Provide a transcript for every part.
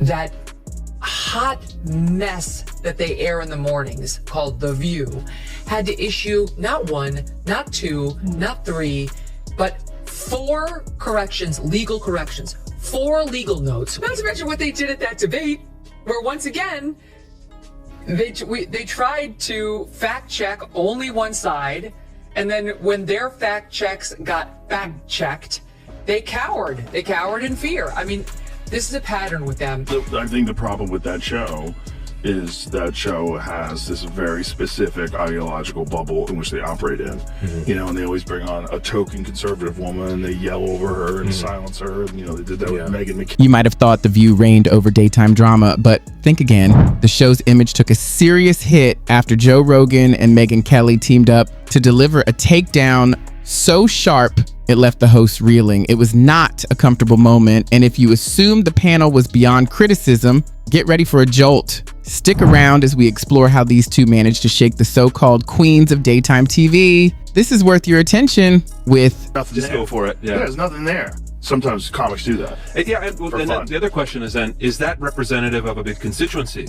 that hot mess that they air in the mornings called The View had to issue not one, not two, not three, but 4 corrections, legal corrections, 4 legal notes. Not to mention what they did at that debate, where once again, they tried to fact check only one side, and then when their fact checks got fact checked, they cowered. They cowered in fear. I mean, this is a pattern with them. I think the problem with that show is that show has this very specific ideological bubble in which they operate in. You know, and they always bring on a token conservative woman and they yell over her and silence her. And, you know, they did that with Megyn McCain. You might have thought The View reigned over daytime drama, but think again. The show's image took a serious hit after Joe Rogan and Megyn Kelly teamed up to deliver a takedown so sharp it left the host reeling. It was not a comfortable moment, and if you assumed the panel was beyond criticism, get ready for a jolt. Stick around as we explore how these two managed to shake the so-called queens of daytime TV. This is worth your attention with... Just go for it. Yeah, there's nothing there. Sometimes comics do that. Yeah, and the other question is then, is that representative of a big constituency?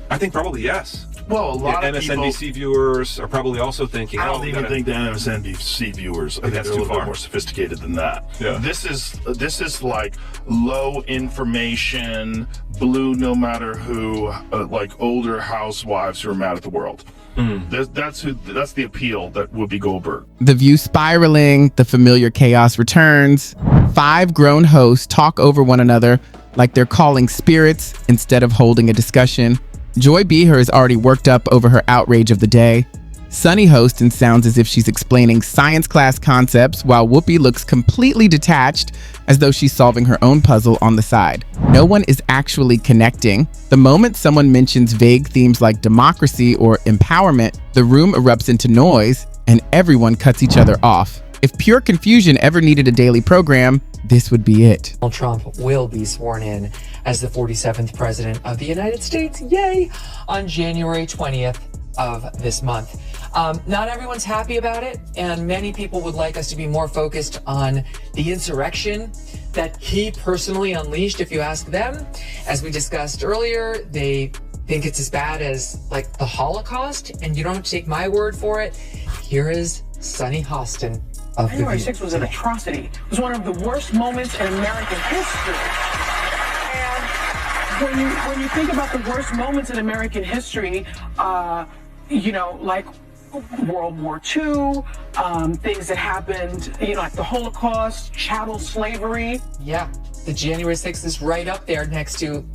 I think probably yes. Well, a lot of MSNBC viewers are probably also thinking, I don't even think the MSNBC viewers, I think they're a little bit more sophisticated than that. Yeah. This is like low information, blue no matter who, like older housewives who are mad at the world. That's the appeal that Whoopi Goldberg. The View spiraling, the familiar chaos returns. 5 grown hosts talk over one another like they're calling spirits instead of holding a discussion. Joy Behar is already worked up over her outrage of the day. Sunny hosts and sounds as if she's explaining science class concepts, while Whoopi looks completely detached, as though she's solving her own puzzle on the side. No one is actually connecting. The moment someone mentions vague themes like democracy or empowerment, the room erupts into noise, and everyone cuts each other off. If pure confusion ever needed a daily program, this would be it. Donald Trump will be sworn in as the 47th president of the United States, yay, on January 20th of this month. Not everyone's happy about it, and many people would like us to be more focused on the insurrection that he personally unleashed, if you ask them. As we discussed earlier, they think it's as bad as like the Holocaust, and you don't have to take my word for it. Here is Sunny Hostin. January 6th was an atrocity. It was one of the worst moments in American history. And when you think about the worst moments in American history, you know, like World War II, things that happened, you know, like the Holocaust, chattel slavery. Yeah, the January 6th is right up there next to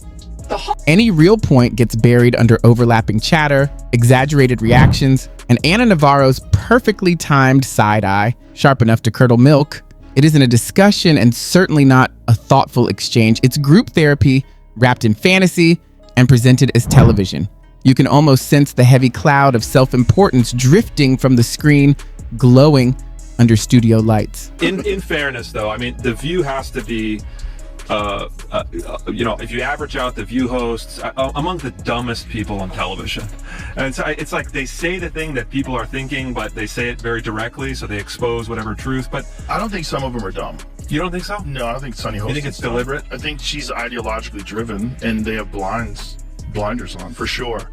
Any real point gets buried under overlapping chatter, exaggerated reactions, and Ana Navarro's perfectly timed side-eye, sharp enough to curdle milk. It isn't a discussion and certainly not a thoughtful exchange. It's group therapy wrapped in fantasy and presented as television. You can almost sense the heavy cloud of self-importance drifting from the screen, glowing under studio lights. In fairness, though, I mean, The View has to be, you know, if you average out The View hosts, among the dumbest people on television. And it's like they say the thing that people are thinking, but they say it very directly, so they expose whatever truth. But I don't think some of them are dumb. You don't think so? No, I think Sunny Hostin. You think it's deliberate? I think she's ideologically driven, and they have blinders on for sure.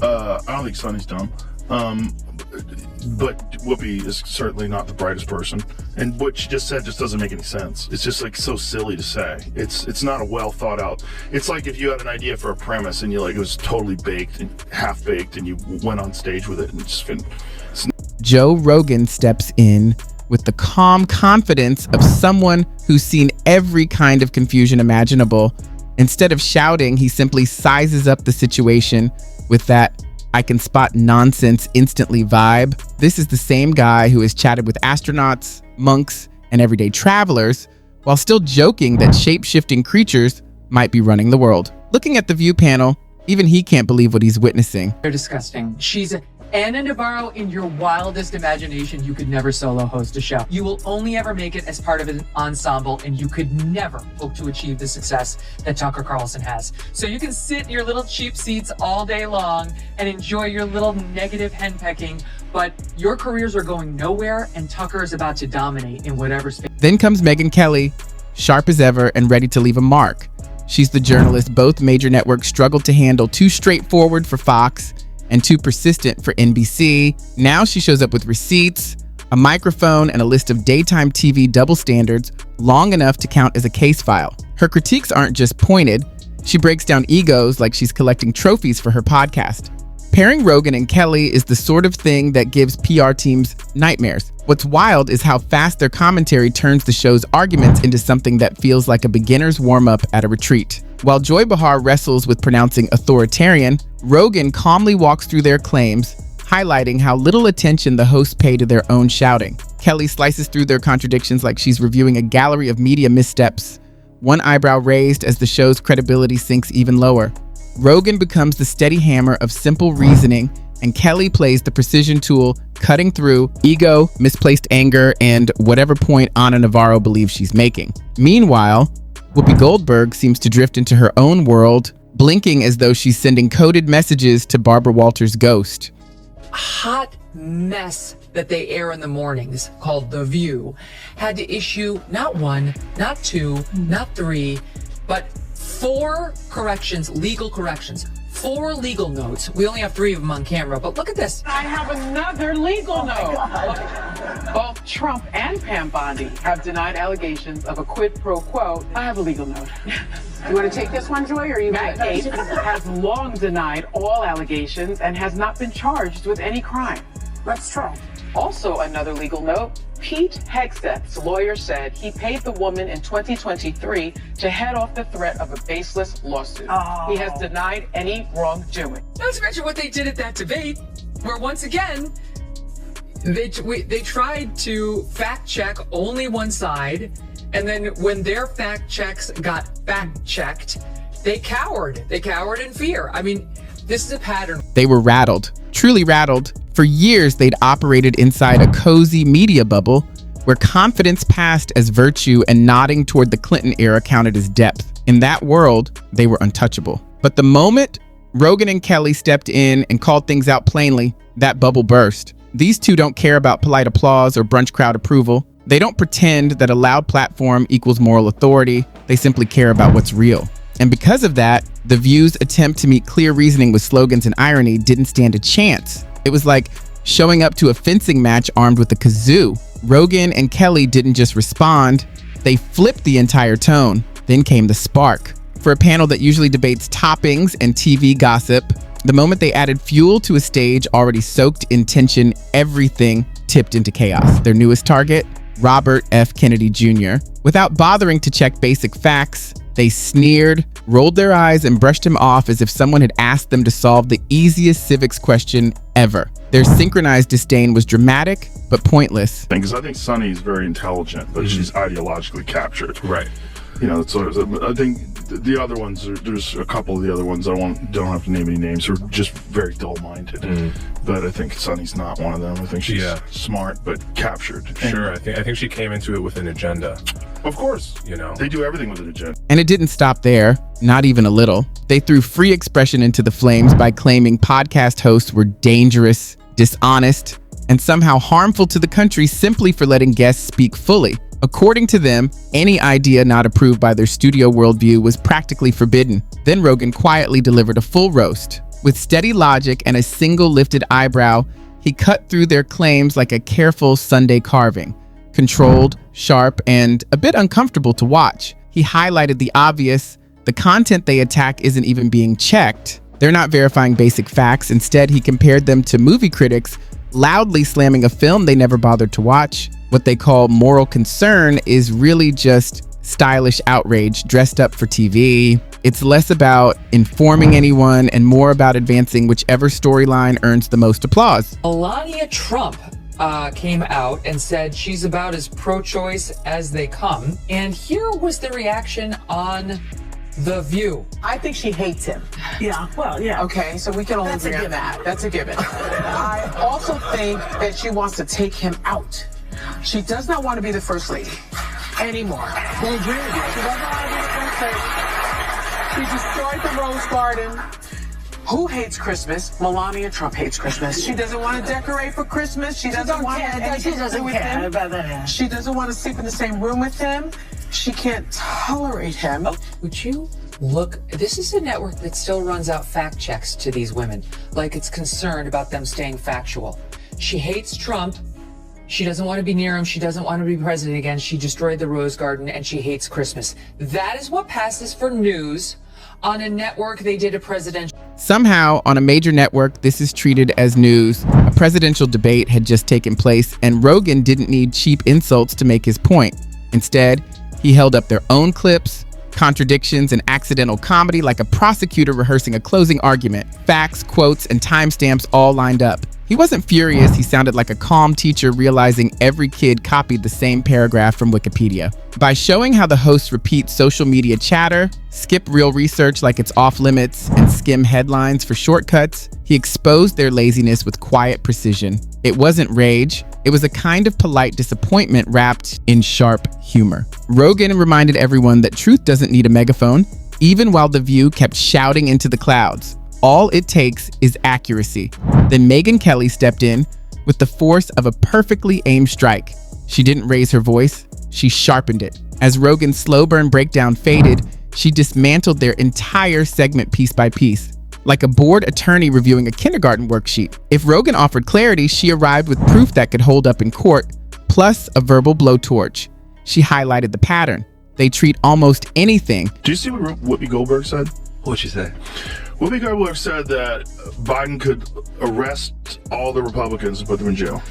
I don't think Sunny's dumb. But Whoopi is certainly not the brightest person, and what she just said just doesn't make any sense. It's just like so silly to say. It's not a well thought out. It's like if you had an idea for a premise and you like it was totally baked and half baked, and you went on stage with it and just Joe Rogan steps in with the calm confidence of someone who's seen every kind of confusion imaginable. Instead of shouting, he simply sizes up the situation with that I can spot nonsense instantly vibe. This is the same guy who has chatted with astronauts, monks, and everyday travelers while still joking that shape-shifting creatures might be running the world. Looking at the View panel, even he can't believe what he's witnessing. They're disgusting. She's Ana Navarro. In your wildest imagination, you could never solo host a show. You will only ever make it as part of an ensemble, and you could never hope to achieve the success that Tucker Carlson has. So you can sit in your little cheap seats all day long and enjoy your little negative henpecking, but your careers are going nowhere, and Tucker is about to dominate in whatever space. Then comes Megyn Kelly, sharp as ever and ready to leave a mark. She's the journalist both major networks struggled to handle, too straightforward for Fox and too persistent for NBC. Now she shows up with receipts, a microphone, and a list of daytime TV double standards long enough to count as a case file. Her critiques aren't just pointed. She breaks down egos like she's collecting trophies for her podcast. Pairing Rogan and Kelly is the sort of thing that gives PR teams nightmares. What's wild is how fast their commentary turns the show's arguments into something that feels like a beginner's warm-up at a retreat. While Joy Behar wrestles with pronouncing authoritarian, Rogan calmly walks through their claims, highlighting how little attention the hosts pay to their own shouting. Kelly slices through their contradictions like she's reviewing a gallery of media missteps, one eyebrow raised as the show's credibility sinks even lower. Rogan becomes the steady hammer of simple reasoning, and Kelly plays the precision tool, cutting through ego, misplaced anger, and whatever point Ana Navarro believes she's making. Meanwhile, Whoopi Goldberg seems to drift into her own world, blinking as though she's sending coded messages to Barbara Walters' ghost. Hot mess that they air in the mornings, called The View, had to issue not one, not two, not three, but 4 corrections, legal corrections. 4 legal notes. We only have 3 of them on camera, but look at this. I have another legal note. Both Trump and Pam Bondi have denied allegations of a quid pro quo. I have a legal note. You want to take this one, Joy, or are you Matt Gaetz has long denied all allegations and has not been charged with any crime. That's true. Also, another legal note. Pete Hegseth's lawyer said he paid the woman in 2023 to head off the threat of a baseless lawsuit. He has denied any wrongdoing. Not to mention what they did at that debate, where once again, they tried to fact check only one side, and then when their fact checks got fact checked, they cowered. They cowered in fear. I mean, this is a pattern. They were rattled, truly rattled. For years, they'd operated inside a cozy media bubble where confidence passed as virtue and nodding toward the Clinton era counted as depth. In that world, they were untouchable. But the moment Rogan and Kelly stepped in and called things out plainly, that bubble burst. These two don't care about polite applause or brunch crowd approval. They don't pretend that a loud platform equals moral authority. They simply care about what's real. And because of that, The View's attempt to meet clear reasoning with slogans and irony didn't stand a chance. It was like showing up to a fencing match armed with a kazoo. Rogan and Kelly didn't just respond, they flipped the entire tone. Then came the spark. For a panel that usually debates toppings and TV gossip, the moment they added fuel to a stage already soaked in tension, everything tipped into chaos. Their newest target, Robert F. Kennedy Jr. Without bothering to check basic facts, they sneered, rolled their eyes, and brushed him off as if someone had asked them to solve the easiest civics question ever. Their synchronized disdain was dramatic, but pointless. Because I think Sunny's very intelligent, but she's ideologically captured. Right. You know, so I think the other ones, there's a couple of the other ones, don't have to name any names, are just very dull-minded. But I think Sunny's not one of them. I think she's smart, but captured. Sure, I think she came into it with an agenda. Of course. You know. They do everything with an agenda. And it didn't stop there, not even a little. They threw free expression into the flames by claiming podcast hosts were dangerous, dishonest, and somehow harmful to the country simply for letting guests speak fully. According to them, any idea not approved by their studio worldview was practically forbidden. Then Rogan quietly delivered a full roast. With steady logic and a single lifted eyebrow, he cut through their claims like a careful Sunday carving. Controlled, sharp, and a bit uncomfortable to watch. He highlighted the obvious. The content they attack isn't even being checked. They're not verifying basic facts. Instead, he compared them to movie critics loudly slamming a film they never bothered to watch. What they call moral concern is really just stylish outrage dressed up for TV. It's less about informing anyone and more about advancing whichever storyline earns the most applause. Melania Trump came out and said she's about as pro-choice as they come. And here was the reaction on The View. I think she hates him. Yeah, well, yeah. Okay, so we can only agree on that. That's a given. I also think that she wants to take him out. She does not want to be the first lady anymore. They agree with you. She doesn't want to be the first lady. She destroyed the Rose Garden. Who hates Christmas? Melania Trump hates Christmas. She doesn't want to decorate for Christmas. She doesn't want anything to do with him. She doesn't want to sleep in the same room with him. She can't tolerate him. Would you look, this is a network that still runs out fact checks to these women, like it's concerned about them staying factual. She hates Trump. She doesn't want to be near him. She doesn't want to be president again. She destroyed the Rose Garden, and she hates Christmas. That is what passes for news on a network they did a presidential. Somehow, on a major network, this is treated as news. A presidential debate had just taken place, and Rogan didn't need cheap insults to make his point. Instead, he held up their own clips, contradictions, and accidental comedy like a prosecutor rehearsing a closing argument. Facts, quotes, and timestamps all lined up. He wasn't furious. He sounded like a calm teacher realizing every kid copied the same paragraph from Wikipedia. By showing how the hosts repeat social media chatter, skip real research like it's off limits, and skim headlines for shortcuts, he exposed their laziness with quiet precision. It wasn't rage. It was a kind of polite disappointment wrapped in sharp humor. Rogan reminded everyone that truth doesn't need a megaphone, even while The View kept shouting into the clouds. All it takes is accuracy. Then Megyn Kelly stepped in with the force of a perfectly aimed strike. She didn't raise her voice, she sharpened it. As Rogan's slow burn breakdown faded, she dismantled their entire segment piece by piece, like a bored attorney reviewing a kindergarten worksheet. If Rogan offered clarity, she arrived with proof that could hold up in court, plus a verbal blowtorch. She highlighted the pattern. They treat almost anything. Do you see what Whoopi Goldberg said? What'd she say? Whoopi Goldberg said that Biden could arrest all the Republicans and put them in jail.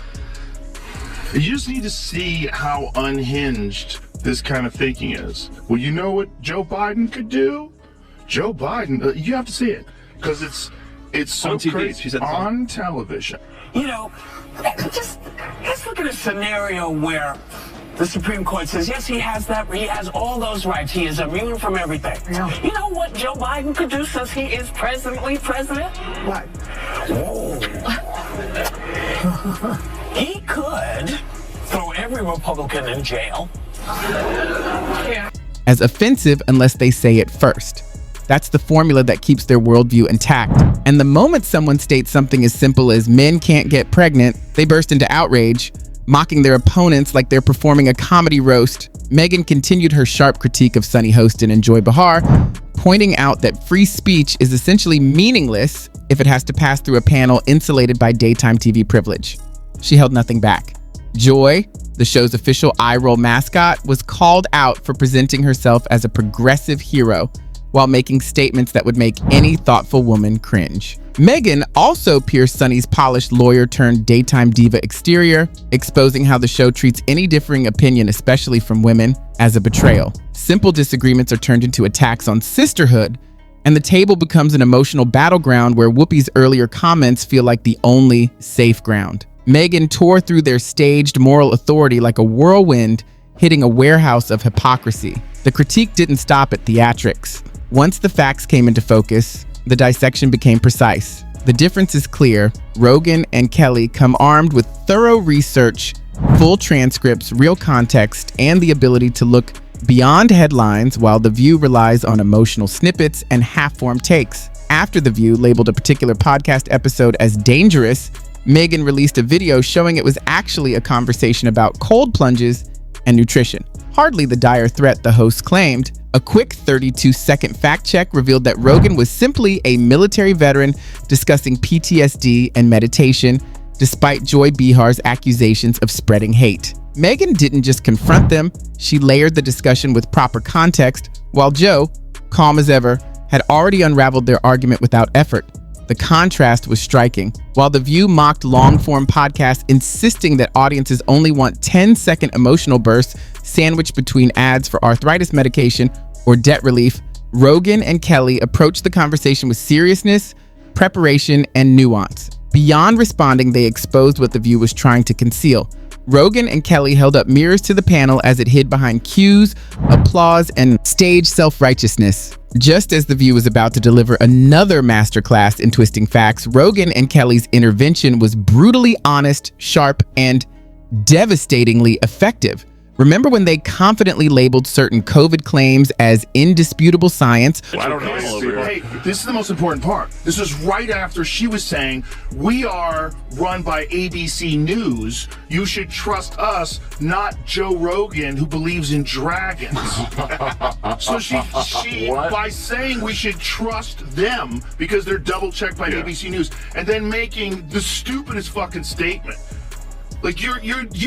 You just need to see how unhinged this kind of thinking is. Well, you know what Joe Biden could do? Joe Biden, you have to see it, because it's so on TV, crazy. she said on television. You know, just let's look at a scenario where the Supreme Court says, yes, he has all those rights. He is immune from everything. Yeah. You know what Joe Biden could do since he is presently president? What? Whoa. He could throw every Republican in jail. Yeah. As offensive unless they say it first. That's the formula that keeps their worldview intact. And the moment someone states something as simple as men can't get pregnant, they burst into outrage, mocking their opponents like they're performing a comedy roast. Megyn continued her sharp critique of Sunny Hostin and Joy Behar, pointing out that free speech is essentially meaningless if it has to pass through a panel insulated by daytime TV privilege. She held nothing back. Joy, the show's official eye-roll mascot, was called out for presenting herself as a progressive hero while making statements that would make any thoughtful woman cringe. Megyn also pierced Sunny's polished lawyer-turned-daytime diva exterior, exposing how the show treats any differing opinion, especially from women, as a betrayal. Simple disagreements are turned into attacks on sisterhood, and the table becomes an emotional battleground where Whoopi's earlier comments feel like the only safe ground. Megyn tore through their staged moral authority like a whirlwind, hitting a warehouse of hypocrisy. The critique didn't stop at theatrics. Once the facts came into focus, the dissection became precise. The difference is clear. Rogan and Kelly come armed with thorough research, full transcripts, real context, and the ability to look beyond headlines, while The View relies on emotional snippets and half-formed takes. After The View labeled a particular podcast episode as dangerous, Megyn released a video showing it was actually a conversation about cold plunges and nutrition. Hardly the dire threat the hosts claimed. A quick 32-second fact check revealed that Rogan was simply a military veteran discussing PTSD and meditation, despite Joy Behar's accusations of spreading hate. Megyn didn't just confront them, she layered the discussion with proper context, while Joe, calm as ever, had already unraveled their argument without effort. The contrast was striking. While The View mocked long-form podcasts, insisting that audiences only want 10-second emotional bursts sandwiched between ads for arthritis medication or debt relief, Rogan and Kelly approached the conversation with seriousness, preparation, and nuance. Beyond responding, they exposed what The View was trying to conceal. Rogan and Kelly held up mirrors to the panel as it hid behind cues, applause, and stage self-righteousness. Just as The View was about to deliver another masterclass in twisting facts, Rogan and Kelly's intervention was brutally honest, sharp, and devastatingly effective. Remember when they confidently labeled certain COVID claims as indisputable science? I don't know. Hey, this is the most important part. This is right after she was saying, we are run by ABC News. You should trust us, not Joe Rogan, who believes in dragons. So she by saying we should trust them because they're double checked by ABC News, and then making the stupidest fucking statement. Like you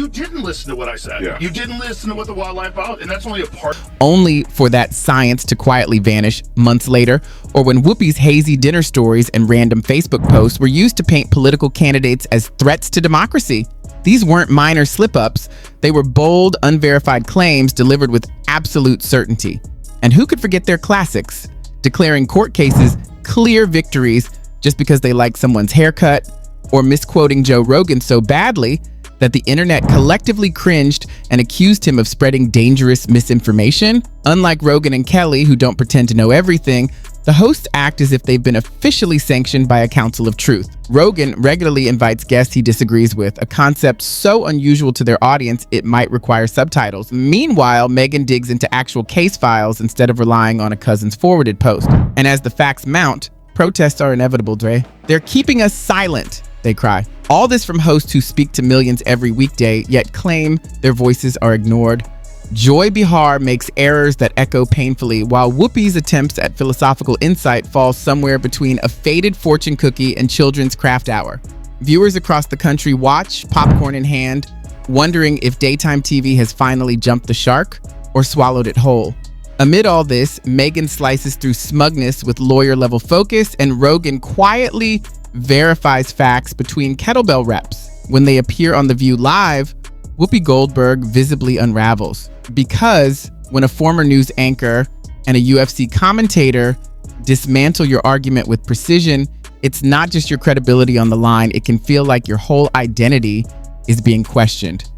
didn't listen to what I said. Yeah. You didn't listen to what the wildlife out, and that's only a part. Only for that science to quietly vanish months later, or when Whoopi's hazy dinner stories and random Facebook posts were used to paint political candidates as threats to democracy. These weren't minor slip-ups. They were bold, unverified claims delivered with absolute certainty. And who could forget their classics, declaring court cases clear victories just because they like someone's haircut, or misquoting Joe Rogan so badly that the internet collectively cringed and accused him of spreading dangerous misinformation. Unlike Rogan and Kelly, who don't pretend to know everything, the hosts act as if they've been officially sanctioned by a council of truth. Rogan regularly invites guests he disagrees with, a concept so unusual to their audience it might require subtitles. Meanwhile, Megyn digs into actual case files instead of relying on a cousin's forwarded post. And as the facts mount, protests are inevitable, Dre. They're keeping us silent, they cry. All this from hosts who speak to millions every weekday, yet claim their voices are ignored. Joy Behar makes errors that echo painfully, while Whoopi's attempts at philosophical insight fall somewhere between a faded fortune cookie and children's craft hour. Viewers across the country watch, popcorn in hand, wondering if daytime TV has finally jumped the shark or swallowed it whole. Amid all this, Megyn slices through smugness with lawyer-level focus, and Rogan quietly verifies facts between kettlebell reps. When they appear on The View Live, Whoopi Goldberg visibly unravels. Because when a former news anchor and a UFC commentator dismantle your argument with precision, it's not just your credibility on the line, it can feel like your whole identity is being questioned.